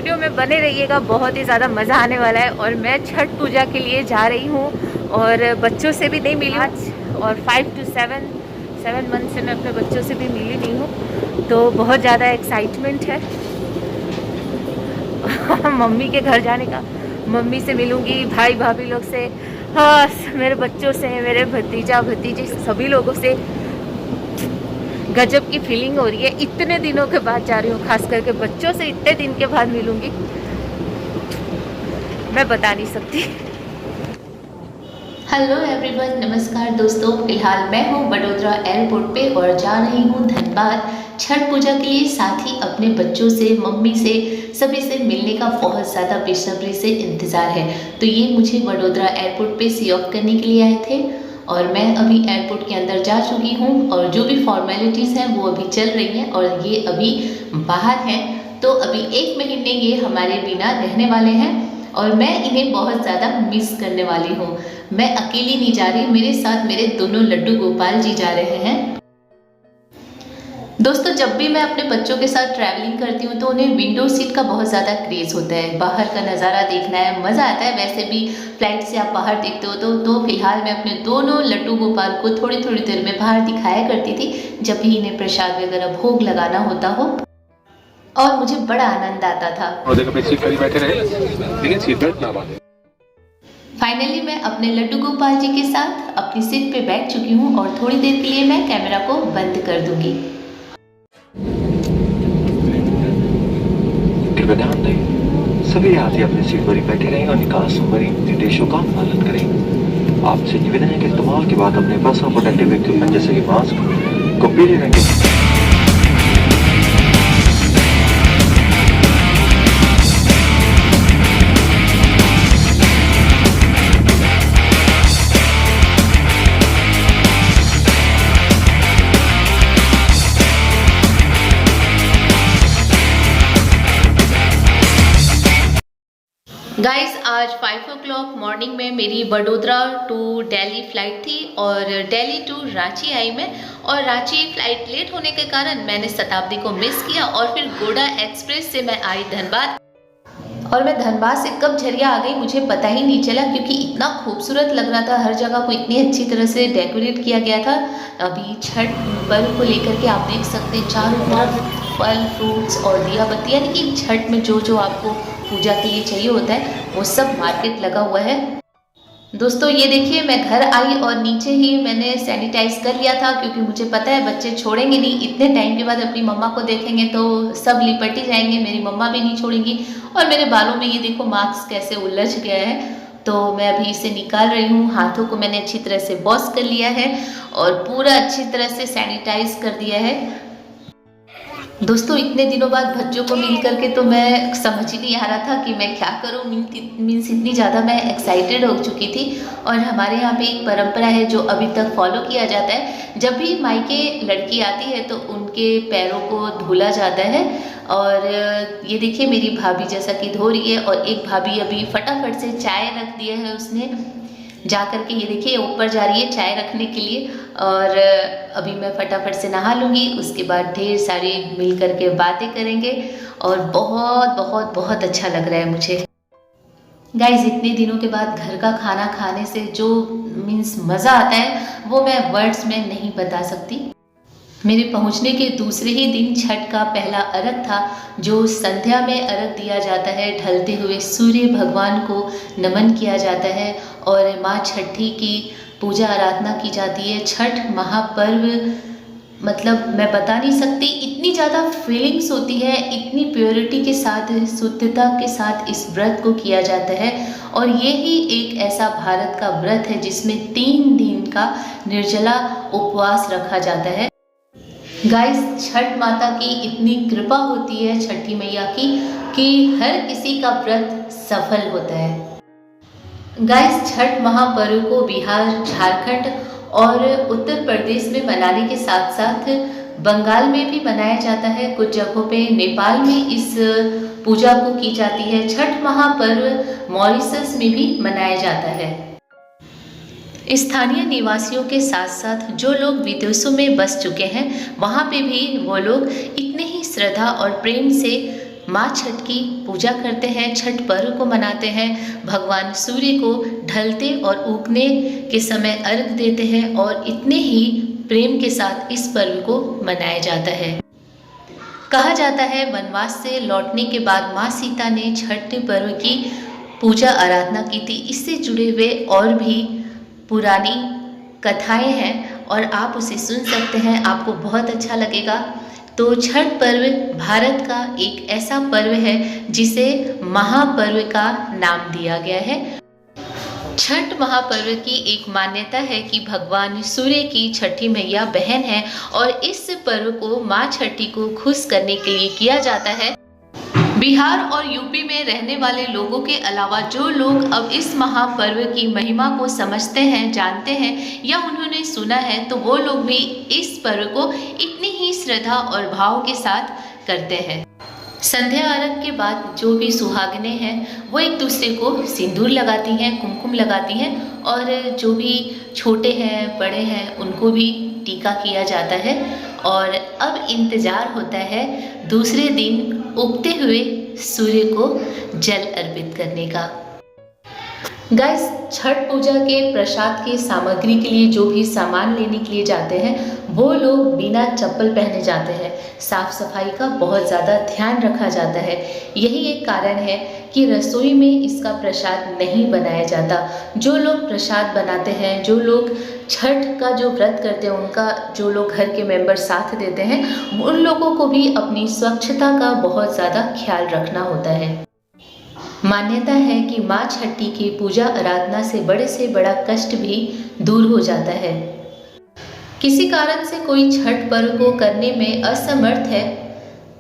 Video में बने रहिएगा, बहुत ही ज़्यादा मज़ा आने वाला है। और मैं छठ पूजा के लिए जा रही हूँ और बच्चों से भी नहीं मिली आज, और 5 to 7 मंथ से मैं अपने बच्चों से भी मिली नहीं हूँ, तो बहुत ज़्यादा एक्साइटमेंट है मम्मी के घर जाने का। मम्मी से मिलूँगी, भाई भाभी लोग से, हाँ मेरे बच्चों से, मेरे भतीजा भतीजी सभी लोगों से। गजब की फीलिंग हो रही है, इतने दिनों के बाद जा रही हूँ, खास करके बच्चों से इतने दिन के बाद मिलूँगी, मैं बता नहीं सकती। हेलो एवरीवन, नमस्कार दोस्तों। फिलहाल मैं हूँ वडोदरा एयरपोर्ट पे और जा रही हूँ धनबाद छठ पूजा के लिए। साथ ही अपने बच्चों से, मम्मी से, सभी से मिलने का बहुत ज़्यादा बेसब्री से इंतज़ार है। तो ये मुझे वडोदरा एयरपोर्ट पे सी ऑफ करने के लिए आए थे और मैं अभी एयरपोर्ट के अंदर जा चुकी हूँ और जो भी फॉर्मेलिटीज़ हैं वो अभी चल रही हैं और ये अभी बाहर हैं। तो अभी 1 महीने ये हमारे बिना रहने वाले हैं और मैं इन्हें बहुत ज़्यादा मिस करने वाली हूँ। मैं अकेली नहीं जा रही, मेरे साथ मेरे दोनों लड्डू गोपाल जी जा रहे हैं। दोस्तों, जब भी मैं अपने बच्चों के साथ ट्रैवलिंग करती हूँ तो उन्हें विंडो सीट का बहुत ज़्यादा क्रेज़ होता है, बाहर का नज़ारा देखना है, मज़ा आता है। वैसे भी फ्लाइट से आप बाहर देखते हो तो फिलहाल मैं अपने दोनों लड्डू गोपाल को थोड़ी थोड़ी देर में बाहर दिखाया करती थी, जब भी इन्हें प्रसाद वगैरह भोग लगाना होता हो, और मुझे बड़ा आनंद आता था। फाइनली मैं अपने लड्डू गोपाल जी के साथ अपनी सीट पे बैठ चुकी हूँ और थोड़ी देर के लिए मैं कैमरा को बंद कर दूंगी। ध्यान दें, सभी यात्री अपनी सीट पर ही बैठे रहें और निकास संबंधी निर्देशों का पालन करें। आपसे निवेदन है कि इस्तेमाल के बाद अपने पर्सनल प्रोटेक्टिव इक्विपमेंट जैसे कि मास्क को पीले रंग के गाइस, आज 5 o'clock मॉर्निंग में मेरी वडोदरा टू दिल्ली फ्लाइट थी और दिल्ली टू रांची आई मैं, और रांची फ्लाइट लेट होने के कारण मैंने शताब्दी को मिस किया और फिर गोडा एक्सप्रेस से मैं आई धनबाद। और मैं धनबाद से कब झरिया आ गई मुझे पता ही नहीं चला, क्योंकि इतना खूबसूरत लग रहा था, हर जगह को इतनी अच्छी तरह से डेकोरेट किया गया था। अभी छठ पर्व को लेकर के आप देख सकते हैं चारों तरफ फल, फ्रूट्स और दिया बत्ती, यानी कि छठ में जो जो आपको पूजा के लिए चाहिए होता है वो सब मार्केट लगा हुआ है। दोस्तों, ये देखिए, मैं घर आई और नीचे ही मैंने सैनिटाइज कर लिया था, क्योंकि मुझे पता है बच्चे छोड़ेंगे नहीं, इतने टाइम के बाद अपनी मम्मा को देखेंगे तो सब लिपट ही जाएंगे, मेरी मम्मा भी नहीं छोड़ेंगी। और मेरे बालों में ये देखो मास्क कैसे उलझ गया है, तो मैं अभी इसे निकाल रही हूँ। हाथों को मैंने अच्छी तरह से वॉश कर लिया है और पूरा अच्छी तरह से सैनिटाइज कर दिया है। दोस्तों, इतने दिनों बाद बच्चों को मिल करके तो मैं समझ ही नहीं आ रहा था कि मैं क्या करूं। मीन्स इतनी ज़्यादा मैं एक्साइटेड हो चुकी थी। और हमारे यहाँ पे एक परंपरा है जो अभी तक फॉलो किया जाता है, जब भी मायके लड़की आती है तो उनके पैरों को धुला जाता है। और ये देखिए, मेरी भाभी जैसा कि धो रही है और एक भाभी अभी फटाफट से चाय रख दिया है उसने जा करके। ये देखिए, ऊपर जा रही है चाय रखने के लिए और अभी मैं फटाफट से नहा लूँगी, उसके बाद ढेर सारी मिल करके बातें करेंगे और बहुत बहुत बहुत अच्छा लग रहा है मुझे। गाइज, इतने दिनों के बाद घर का खाना खाने से जो मीन्स मज़ा आता है वो मैं वर्ड्स में नहीं बता सकती। मेरे पहुंचने के दूसरे ही दिन छठ का पहला अर्घ था, जो संध्या में अर्घ दिया जाता है। ढलते हुए सूर्य भगवान को नमन किया जाता है और माँ छठी की पूजा आराधना की जाती है। छठ महापर्व, मतलब मैं बता नहीं सकती, इतनी ज़्यादा फीलिंग्स होती है, इतनी प्योरिटी के साथ, शुद्धता के साथ इस व्रत को किया जाता है। और ये ही एक ऐसा भारत का व्रत है जिसमें 3 दिन का निर्जला उपवास रखा जाता है। गाइस, छठ माता की इतनी कृपा होती है, छठी मैया की, कि हर किसी का व्रत सफल होता है। गाइस, छठ महापर्व को बिहार, झारखंड और उत्तर प्रदेश में मनाने के साथ साथ बंगाल में भी मनाया जाता है। कुछ जगहों पे नेपाल में इस पूजा को की जाती है। छठ महापर्व मॉरिशस में भी मनाया जाता है। स्थानीय निवासियों के साथ साथ जो लोग विदेशों में बस चुके हैं, वहाँ पे भी वो लोग इतने ही श्रद्धा और प्रेम से माँ छठ की पूजा करते हैं, छठ पर्व को मनाते हैं, भगवान सूर्य को ढलते और उगने के समय अर्घ देते हैं और इतने ही प्रेम के साथ इस पर्व को मनाया जाता है। कहा जाता है वनवास से लौटने के बाद माँ सीता ने छठ पर्व की पूजा आराधना की थी। इससे जुड़े हुए और भी पुरानी कथाएं हैं और आप उसे सुन सकते हैं, आपको बहुत अच्छा लगेगा। तो छठ पर्व भारत का एक ऐसा पर्व है जिसे महापर्व का नाम दिया गया है। छठ महापर्व की एक मान्यता है कि भगवान सूर्य की छठी मैया बहन है और इस पर्व को माँ छठी को खुश करने के लिए किया जाता है। बिहार और यूपी में रहने वाले लोगों के अलावा जो लोग अब इस महापर्व की महिमा को समझते हैं, जानते हैं या उन्होंने सुना है, तो वो लोग भी इस पर्व को इतनी ही श्रद्धा और भाव के साथ करते हैं। संध्या आरती के बाद जो भी सुहागिनें हैं वो एक दूसरे को सिंदूर लगाती हैं, कुमकुम लगाती हैं और जो भी छोटे हैं, बड़े हैं, उनको भी टीका किया जाता है। और अब इंतज़ार होता है दूसरे दिन उगते हुए सूर्य को जल अर्पित करने का। गाइस, छठ पूजा के प्रसाद की सामग्री के लिए जो भी सामान लेने के लिए जाते हैं वो लोग बिना चप्पल पहने जाते हैं। साफ सफाई का बहुत ज़्यादा ध्यान रखा जाता है। यही एक कारण है कि रसोई में इसका प्रसाद नहीं बनाया जाता। जो लोग प्रसाद बनाते हैं, जो लोग छठ का जो व्रत करते हैं, उनका जो लोग घर के मेंबर साथ देते हैं, उन लोगों को भी अपनी स्वच्छता का बहुत ज़्यादा ख्याल रखना होता है। मान्यता है कि माँ छठी की पूजा आराधना से बड़ा कष्ट भी दूर हो जाता है। किसी कारण से कोई छठ पर्व को करने में असमर्थ है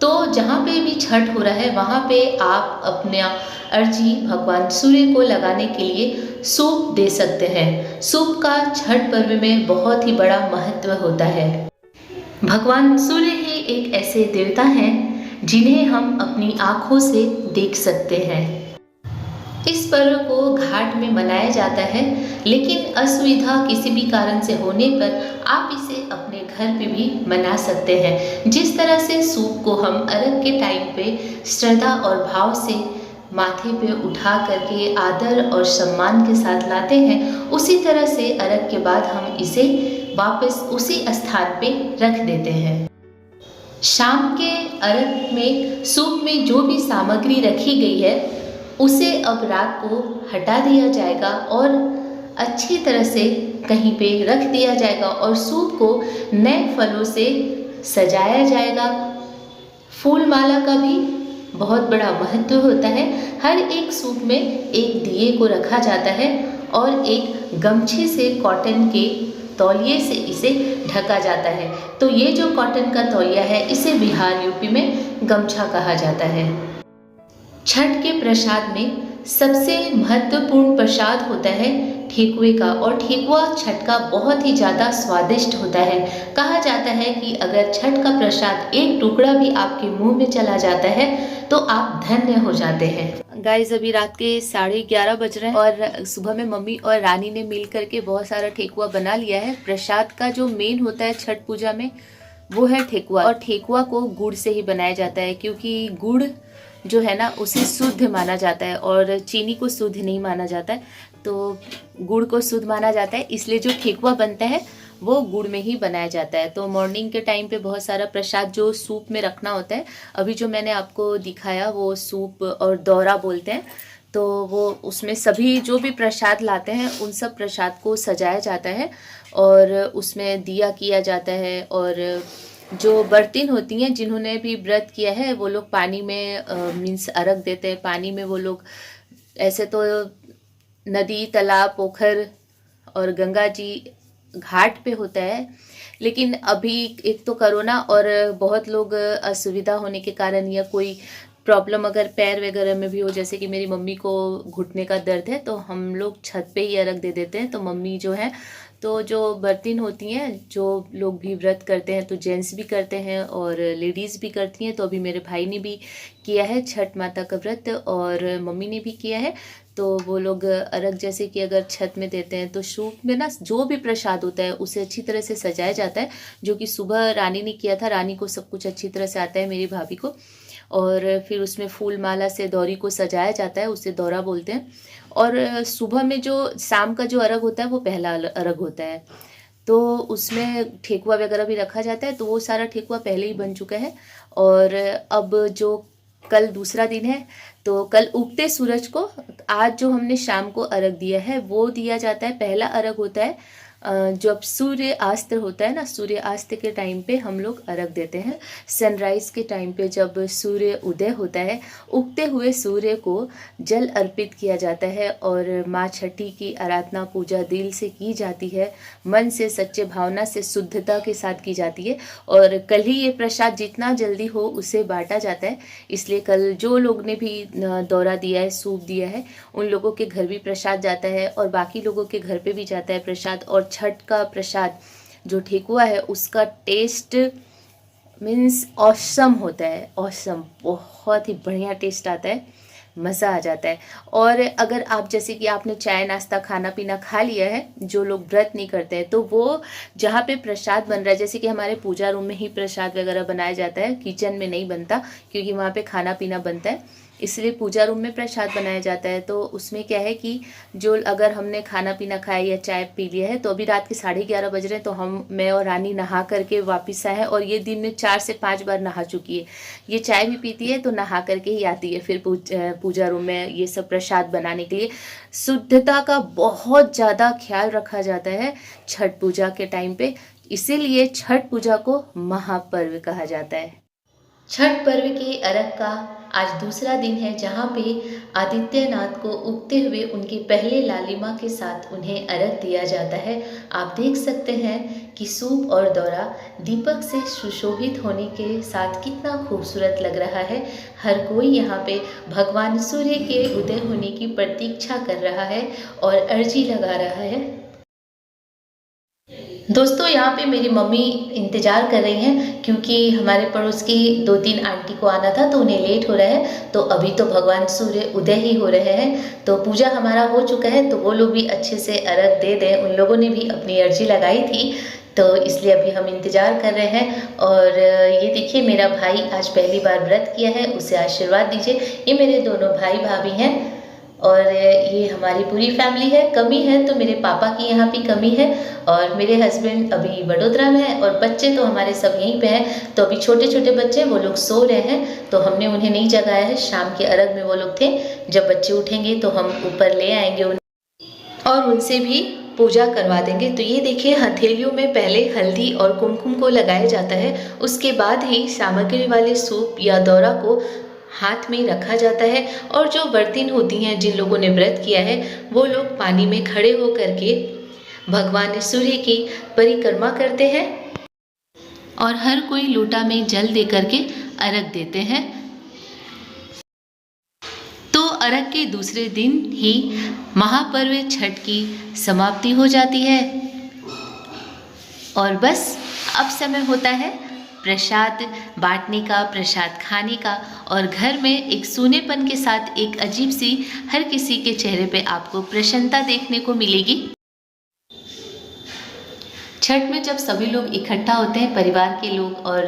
तो जहाँ पे भी छठ हो रहा है वहाँ पे आप अपना अर्जी भगवान सूर्य को लगाने के लिए सूप दे सकते हैं। सूप का छठ पर्व में बहुत ही बड़ा महत्व होता है। भगवान सूर्य ही एक ऐसे देवता हैं जिन्हें हम अपनी आँखों से देख सकते हैं। इस पर्व को घाट में मनाया जाता है, लेकिन असुविधा किसी भी कारण से होने पर आप इसे अपने घर पे भी मना सकते हैं। जिस तरह से सूप को हम अर्घ के टाइम पे श्रद्धा और भाव से माथे पे उठा करके आदर और सम्मान के साथ लाते हैं, उसी तरह से अर्घ के बाद हम इसे वापस उसी स्थान पे रख देते हैं। शाम के अर्घ में सूप में जो भी सामग्री रखी गई है उसे अब रात को हटा दिया जाएगा और अच्छी तरह से कहीं पे रख दिया जाएगा और सूप को नए फलों से सजाया जाएगा। फूल माला का भी बहुत बड़ा महत्व होता है। हर एक सूप में एक दिए को रखा जाता है और एक गमछे से कॉटन के तौलिए से इसे ढका जाता है। तो ये जो कॉटन का तौलिया है इसे बिहार यूपी में गमछा कहा जाता है। छठ के प्रसाद में सबसे महत्वपूर्ण प्रसाद होता है ठेकुए का और ठेकुआ छठ का बहुत ही ज़्यादा स्वादिष्ट होता है। कहा जाता है कि अगर छठ का प्रसाद एक टुकड़ा भी आपके मुंह में चला जाता है तो आप धन्य हो जाते हैं। गाइस, अभी रात के 11:30 बज रहे हैं और सुबह में मम्मी और रानी ने मिल करके बहुत सारा ठेकुआ बना लिया है। प्रसाद का जो मेन होता है छठ पूजा में वो है ठेकुआ और ठेकुआ को गुड़ से ही बनाया जाता है क्योंकि गुड़ जो है ना उसे शुद्ध माना जाता है और चीनी को शुद्ध नहीं माना जाता है। तो गुड़ को शुद्ध माना जाता है, इसलिए जो ठेकुआ बनता है वो गुड़ में ही बनाया जाता है। तो मॉर्निंग के टाइम पे बहुत सारा प्रसाद जो सूप में रखना होता है, अभी जो मैंने आपको दिखाया वो सूप और दौरा बोलते हैं, तो वो उसमें सभी जो भी प्रसाद लाते हैं उन सब प्रसाद को सजाया जाता है और उसमें दिया किया जाता है। और जो बर्तिन होती हैं जिन्होंने भी व्रत किया है वो लोग पानी में मीन्स अर्घ देते हैं। पानी में वो लोग ऐसे तो नदी, तालाब, पोखर और गंगा जी घाट पे होता है, लेकिन अभी एक तो कोरोना और बहुत लोग असुविधा होने के कारण या कोई प्रॉब्लम अगर पैर वगैरह में भी हो, जैसे कि मेरी मम्मी को घुटने का दर्द है तो हम लोग छत पे ही अर्घ दे देते हैं। तो मम्मी जो है तो जो बर्तिन होती हैं, जो लोग भी व्रत करते हैं तो जेंट्स भी करते हैं और लेडीज़ भी करती हैं। तो अभी मेरे भाई ने भी किया है छठ माता का व्रत और मम्मी ने भी किया है। तो वो लोग अर्घ जैसे कि अगर छत में देते हैं तो सूप में ना जो भी प्रसाद होता है उसे अच्छी तरह से सजाया जाता है, जो कि सुबह रानी ने किया था। रानी को सब कुछ अच्छी तरह से आता है, मेरी भाभी को। और फिर उसमें फूल माला से दौरी को सजाया जाता है, उसे दौरा बोलते हैं। और सुबह में जो शाम का जो अर्घ होता है वो पहला अर्घ होता है, तो उसमें ठेकुआ वगैरह भी रखा जाता है। तो वो सारा ठेकुआ पहले ही बन चुका है। और अब जो कल दूसरा दिन है, तो कल उगते सूरज को, आज जो हमने शाम को अर्घ दिया है वो दिया जाता है। पहला अर्घ होता है जब सूर्य अस्त होता है ना, सूर्य अस्त के टाइम पे हम लोग अर्घ देते हैं। सनराइज़ के टाइम पे जब सूर्य उदय होता है, उगते हुए सूर्य को जल अर्पित किया जाता है और माँ छठी की आराधना पूजा दिल से की जाती है, मन से सच्चे भावना से शुद्धता के साथ की जाती है। और कल ही ये प्रसाद जितना जल्दी हो उसे बांटा जाता है, इसलिए कल जो लोग ने भी दौरा दिया है, सूप दिया है, उन लोगों के घर भी प्रसाद जाता है और बाकी लोगों के घर पे भी जाता है प्रसाद। और छठ का प्रसाद जो ठेकुआ है उसका टेस्ट मीन्स ऑसम होता है, ऑसम, बहुत ही बढ़िया टेस्ट आता है, मज़ा आ जाता है। और अगर आप जैसे कि आपने चाय नाश्ता खाना पीना खा लिया है, जो लोग व्रत नहीं करते हैं, तो वो जहाँ पे प्रसाद बन रहा है, जैसे कि हमारे पूजा रूम में ही प्रसाद वगैरह बनाया जाता है, किचन में नहीं बनता क्योंकि वहाँ पे खाना पीना बनता है, इसलिए पूजा रूम में प्रसाद बनाया जाता है। तो उसमें क्या है कि जो अगर हमने खाना पीना खाया या चाय पी लिया है, तो अभी रात के 11:30 बज रहे हैं, तो मैं और रानी नहा करके वापस आए हैं। और ये दिन में 4 से 5 बार नहा चुकी है। ये चाय भी पीती है तो नहा करके ही आती है फिर पूजा रूम में ये सब प्रसाद बनाने के लिए। शुद्धता का बहुत ज़्यादा ख्याल रखा जाता है छठ पूजा के टाइम पे, इसीलिए छठ पूजा को महापर्व कहा जाता है। छठ पर्व के अर्घ का आज दूसरा दिन है, जहाँ पे आदित्यनाथ को उगते हुए उनके पहले लालिमा के साथ उन्हें अर्घ दिया जाता है। आप देख सकते हैं कि सूप और दौरा दीपक से सुशोभित होने के साथ कितना खूबसूरत लग रहा है। हर कोई यहाँ पे भगवान सूर्य के उदय होने की प्रतीक्षा कर रहा है और अर्जी लगा रहा है। दोस्तों, यहाँ पे मेरी मम्मी इंतज़ार कर रही हैं क्योंकि हमारे पड़ोस की 2-3 आंटी को आना था, तो उन्हें लेट हो रहा है। तो अभी तो भगवान सूर्य उदय ही हो रहे हैं, तो पूजा हमारा हो चुका है, तो वो लोग भी अच्छे से अर्घ दे दें। उन लोगों ने भी अपनी अर्जी लगाई थी, तो इसलिए अभी हम इंतज़ार कर रहे हैं। और ये देखिए, मेरा भाई आज पहली बार व्रत किया है, उसे आशीर्वाद दीजिए। ये मेरे दोनों भाई भाभी हैं और ये हमारी पूरी फैमिली है। कमी है तो मेरे पापा की यहाँ भी कमी है, और मेरे हस्बैंड अभी वडोदरा में है, और बच्चे तो हमारे सब यहीं पे हैं। तो अभी छोटे छोटे बच्चे, वो लोग सो रहे हैं, तो हमने उन्हें नहीं जगाया है। शाम के अर्घ में वो लोग थे, जब बच्चे उठेंगे तो हम ऊपर ले आएंगे उन्हें और उनसे भी पूजा करवा देंगे। तो ये देखिए, हथेलियों में पहले हल्दी और कुमकुम को लगाया जाता है, उसके बाद ही सामग्री वाले सूप या दौरा को हाथ में रखा जाता है। और जो बर्तन होती हैं, जिन लोगों ने व्रत किया है, वो लोग पानी में खड़े होकर के भगवान सूर्य की परिक्रमा करते हैं और हर कोई लोटा में जल दे करके अर्घ देते हैं। तो अर्घ के दूसरे दिन ही महापर्व छठ की समाप्ति हो जाती है और बस अब समय होता है प्रसाद बांटने का, प्रसाद खाने का। और घर में एक सूनेपन के साथ एक अजीब सी हर किसी के चेहरे पे आपको प्रसन्नता देखने को मिलेगी। छठ में जब सभी लोग इकट्ठा होते हैं, परिवार के लोग और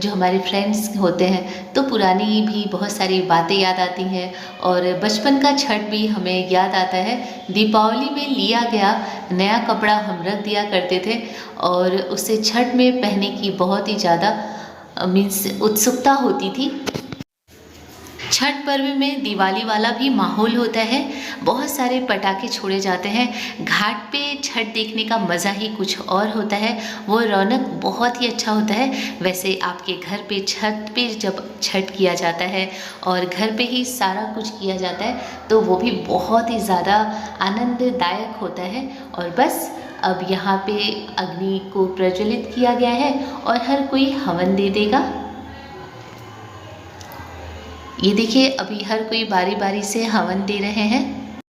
जो हमारे फ्रेंड्स होते हैं, तो पुरानी भी बहुत सारी बातें याद आती हैं और बचपन का छठ भी हमें याद आता है। दीपावली में लिया गया नया कपड़ा हम रख दिया करते थे और उसे छठ में पहनने की बहुत ही ज़्यादा मीन्स उत्सुकता होती थी। छठ पर्व में दिवाली वाला भी माहौल होता है, बहुत सारे पटाखे छोड़े जाते हैं। घाट पे छठ देखने का मज़ा ही कुछ और होता है, वो रौनक बहुत ही अच्छा होता है। वैसे आपके घर पे छत पे जब छठ किया जाता है और घर पे ही सारा कुछ किया जाता है, तो वो भी बहुत ही ज़्यादा आनंददायक होता है। और बस अब यहाँ पे अग्नि को प्रज्वलित किया गया है और हर कोई हवन दे देगा। ये देखिए, अभी हर कोई बारी बारी से हवन दे रहे हैं।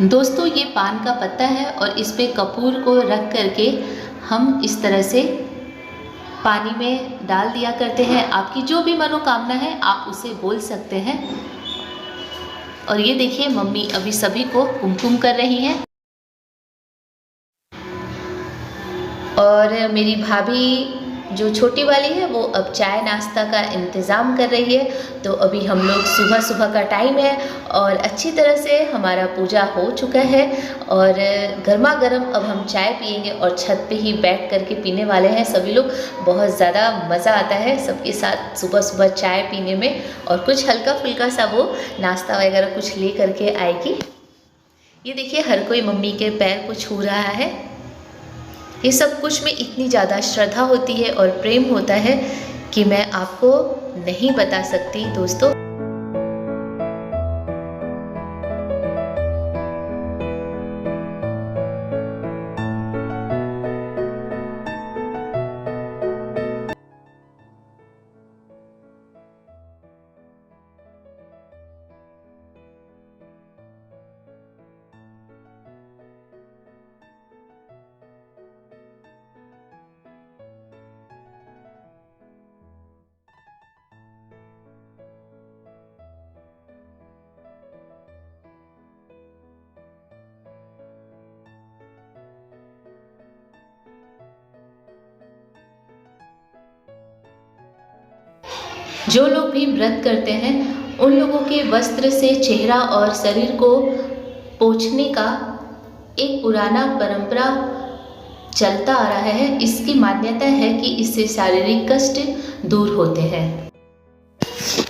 दोस्तों, ये पान का पत्ता है और इस पे कपूर को रख करके हम इस तरह से पानी में डाल दिया करते हैं। आपकी जो भी मनोकामना है आप उसे बोल सकते हैं। और ये देखिए, मम्मी अभी सभी को कुमकुम कर रही हैं और मेरी भाभी जो छोटी वाली है वो अब चाय नाश्ता का इंतज़ाम कर रही है। तो अभी हम लोग सुबह सुबह का टाइम है और अच्छी तरह से हमारा पूजा हो चुका है और गर्मा गर्म अब हम चाय पियेंगे और छत पे ही बैठ करके पीने वाले हैं सभी लोग। बहुत ज़्यादा मज़ा आता है सबके साथ सुबह सुबह चाय पीने में। और कुछ हल्का फुल्का सा वो नाश्ता वगैरह कुछ ले करके आएगी। ये देखिए हर कोई मम्मी के पैर को छू रहा है। ये सब कुछ में इतनी ज़्यादा श्रद्धा होती है और प्रेम होता है कि मैं आपको नहीं बता सकती दोस्तों। जो लोग भी व्रत करते हैं उन लोगों के वस्त्र से चेहरा और शरीर को पोंछने का एक पुराना परंपरा चलता आ रहा है। इसकी मान्यता है कि इससे शारीरिक कष्ट दूर होते हैं।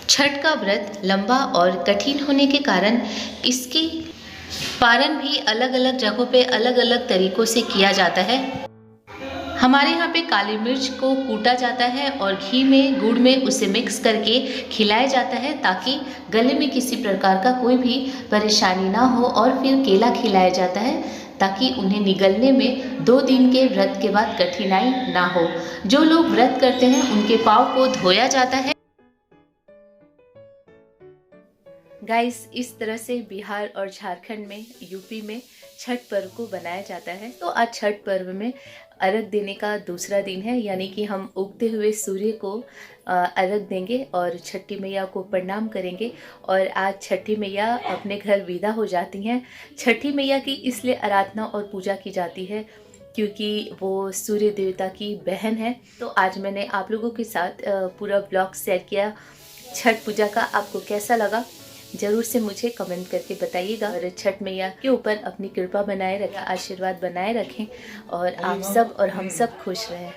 छठ का व्रत लंबा और कठिन होने के कारण इसकी पारण भी अलग अलग जगहों पे अलग अलग तरीकों से किया जाता है। हमारे यहाँ पे काली मिर्च को कूटा जाता है और घी में गुड़ में उसे मिक्स करके खिलाया जाता है ताकि गले में किसी प्रकार का कोई भी परेशानी ना हो। और फिर केला खिलाया जाता है ताकि उन्हें निगलने में 2 दिन के व्रत के बाद कठिनाई ना हो। जो लोग व्रत करते हैं उनके पाँव को धोया जाता है। गाइस, इस तरह से बिहार और झारखंड में, यूपी में छठ पर्व को बनाया जाता है। तो आज छठ पर्व में अर्घ देने का दूसरा दिन है, यानी कि हम उगते हुए सूर्य को अर्घ देंगे और छठी मैया को प्रणाम करेंगे। और आज छठी मैया अपने घर विदा हो जाती हैं। छठी मैया की इसलिए आराधना और पूजा की जाती है क्योंकि वो सूर्य देवता की बहन है। तो आज मैंने आप लोगों के साथ पूरा ब्लॉग शेयर किया छठ पूजा का। आपको कैसा लगा ज़रूर से मुझे कमेंट करके बताइएगा। और छठ मैया के ऊपर अपनी कृपा बनाए रखें, आशीर्वाद बनाए रखें और आप सब और हम सब खुश रहें।